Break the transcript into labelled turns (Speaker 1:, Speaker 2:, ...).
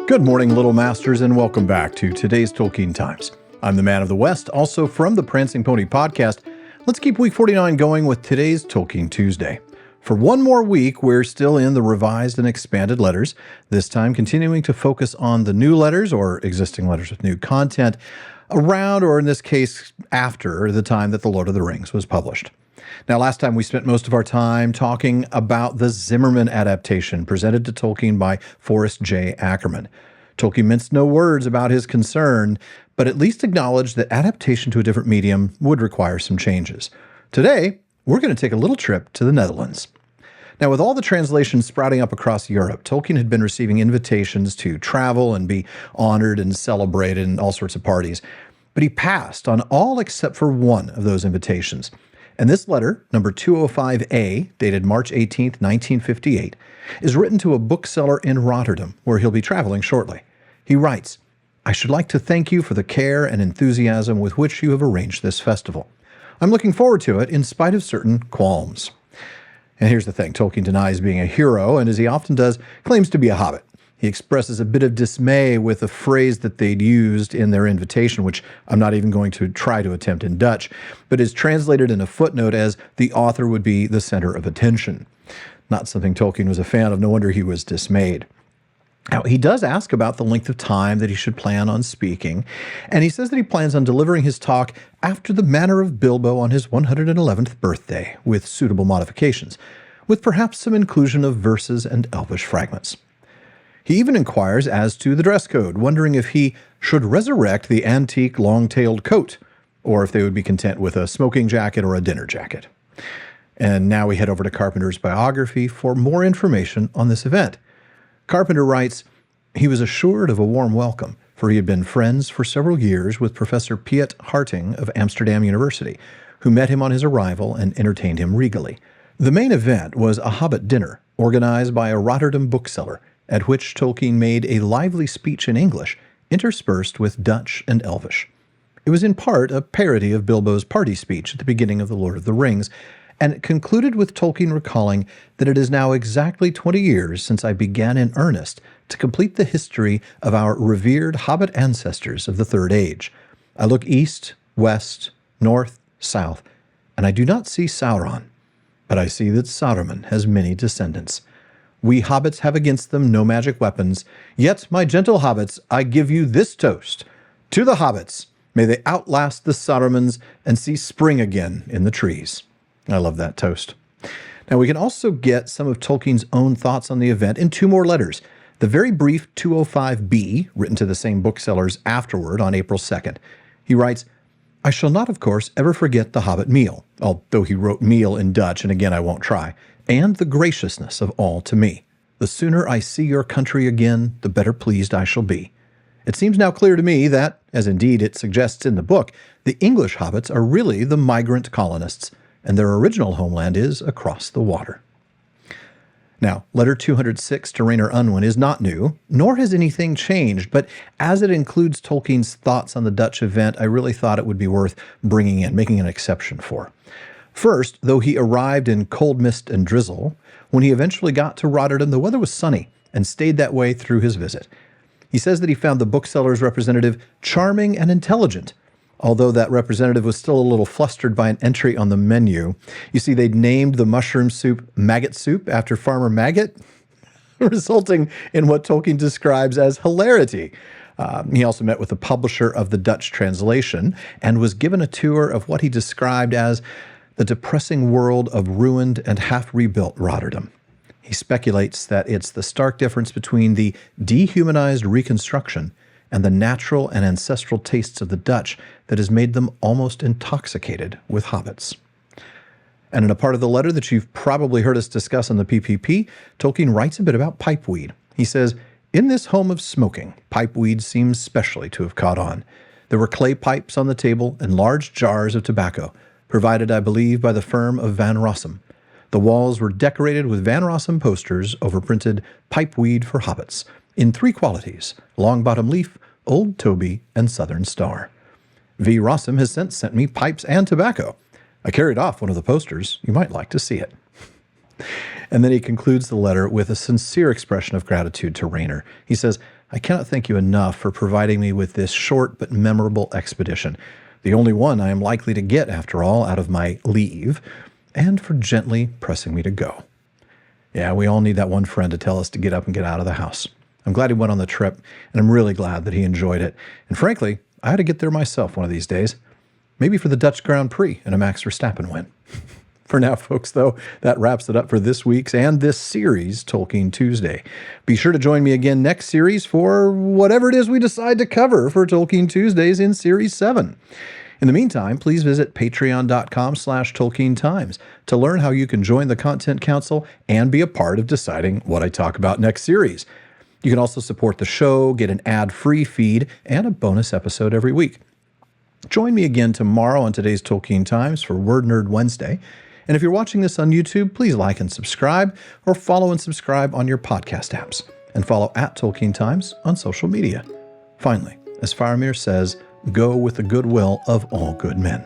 Speaker 1: Good morning, Little Masters, and welcome back to today's Tolkien Times. I'm the Man of the West, also from the Prancing Pony podcast. Let's keep week 49 going with today's Tolkien Tuesday. For one more week, we're still in the revised and expanded letters, this time continuing to focus on the new letters or existing letters with new content around, or in this case, after the time that The Lord of the Rings was published. Now, last time we spent most of our time talking about the Zimmerman adaptation presented to Tolkien by Forrest J. Ackerman. Tolkien minced no words about his concern, but at least acknowledged that adaptation to a different medium would require some changes. Today, we're going to take a little trip to the Netherlands. Now, with all the translations sprouting up across Europe, Tolkien had been receiving invitations to travel and be honored and celebrated in all sorts of parties. But he passed on all except for one of those invitations. And this letter, number 205A, dated March 18, 1958, is written to a bookseller in Rotterdam, where he'll be traveling shortly. He writes, "I should like to thank you for the care and enthusiasm with which you have arranged this festival. I'm looking forward to it in spite of certain qualms." And here's the thing, Tolkien denies being a hero, and as he often does, claims to be a hobbit. He expresses a bit of dismay with a phrase that they'd used in their invitation, which I'm not even going to try to attempt in Dutch, but is translated in a footnote as the author would be the center of attention. Not something Tolkien was a fan of, no wonder he was dismayed. Now, he does ask about the length of time that he should plan on speaking, and he says that he plans on delivering his talk after the manner of Bilbo on his 111th birthday, with suitable modifications, with perhaps some inclusion of verses and elvish fragments. He even inquires as to the dress code, wondering if he should resurrect the antique long-tailed coat, or if they would be content with a smoking jacket or a dinner jacket. And now we head over to Carpenter's biography for more information on this event. Carpenter writes, "He was assured of a warm welcome, for he had been friends for several years with Professor Piet Harting of Amsterdam University, who met him on his arrival and entertained him regally. The main event was a Hobbit Dinner, organized by a Rotterdam bookseller, at which Tolkien made a lively speech in English, interspersed with Dutch and Elvish. It was in part a parody of Bilbo's party speech at the beginning of The Lord of the Rings, and it concluded with Tolkien recalling that it is now exactly 20 years since I began in earnest to complete the history of our revered Hobbit-Ancestors of the Third Age. I look east, west, north, south, and I do not see Sauron, but I see that Saruman has many descendants. We hobbits have against them no magic weapons, yet, my gentle hobbits, I give you this toast. To the hobbits, may they outlast the Sarumans and see spring again in the trees." I love that toast. Now, we can also get some of Tolkien's own thoughts on the event in two more letters. The very brief 205B, written to the same booksellers afterward on April 2nd. He writes, "I shall not, of course, ever forget the Hobbit meal," although he wrote meal in Dutch, and again I won't try, "and the graciousness of all to me. The sooner I see your country again, the better pleased I shall be. It seems now clear to me that, as indeed it suggests in the book, the English hobbits are really the migrant colonists, and their original homeland is across the water." Now, letter 206 to Rainer Unwin is not new, nor has anything changed, but as it includes Tolkien's thoughts on the Dutch event, I really thought it would be worth bringing in, making an exception for. First, though he arrived in cold mist and drizzle, when he eventually got to Rotterdam, the weather was sunny and stayed that way through his visit. He says that he found the bookseller's representative charming and intelligent, although that representative was still a little flustered by an entry on the menu. You see, they'd named the mushroom soup maggot-soup after Farmer Maggot, resulting in what Tolkien describes as hilarity. He also met with the publisher of the Dutch translation and was given a tour of what he described as the depressing world of ruined and half-rebuilt Rotterdam. He speculates that it's the stark difference between the dehumanized reconstruction and the natural and ancestral tastes of the Dutch that has made them almost intoxicated with hobbits. And in a part of the letter that you've probably heard us discuss on the PPP, Tolkien writes a bit about pipeweed. He says, "In this home of smoking, pipeweed seems specially to have caught on. There were clay pipes on the table and large jars of tobacco, provided, I believe, by the firm of Van Rossum. The walls were decorated with Van Rossum posters overprinted Pipeweed for Hobbits in three qualities: Long Bottom Leaf, Old Toby, and Southern Star. V. Rossum has since sent me pipes and tobacco. I carried off one of the posters. You might like to see it." And then he concludes the letter with a sincere expression of gratitude to Rainer. He says, I cannot thank you enough for providing me with this short but memorable expedition, the only one I am likely to get, after all, out of my leave, and for gently pressing me to go. Yeah, we all need that one friend to tell us to get up and get out of the house. I'm glad he went on the trip, and I'm really glad that he enjoyed it. And frankly, I had to get there myself one of these days. Maybe for the Dutch Grand Prix and a Max Verstappen win. For now, folks, though, that wraps it up for this week's and this series, Tolkien Tuesday. Be sure to join me again next series for whatever it is we decide to cover for Tolkien Tuesdays in Series 7. In the meantime, please visit patreon.com/TolkienTimes to learn how you can join the Content Council and be a part of deciding what I talk about next series. You can also support the show, get an ad-free feed, and a bonus episode every week. Join me again tomorrow on today's Tolkien Times for Word Nerd Wednesday. And if you're watching this on YouTube, please like and subscribe, or follow and subscribe on your podcast apps. And follow @Tolkien Times on social media. Finally, as Faramir says, go with the goodwill of all good men.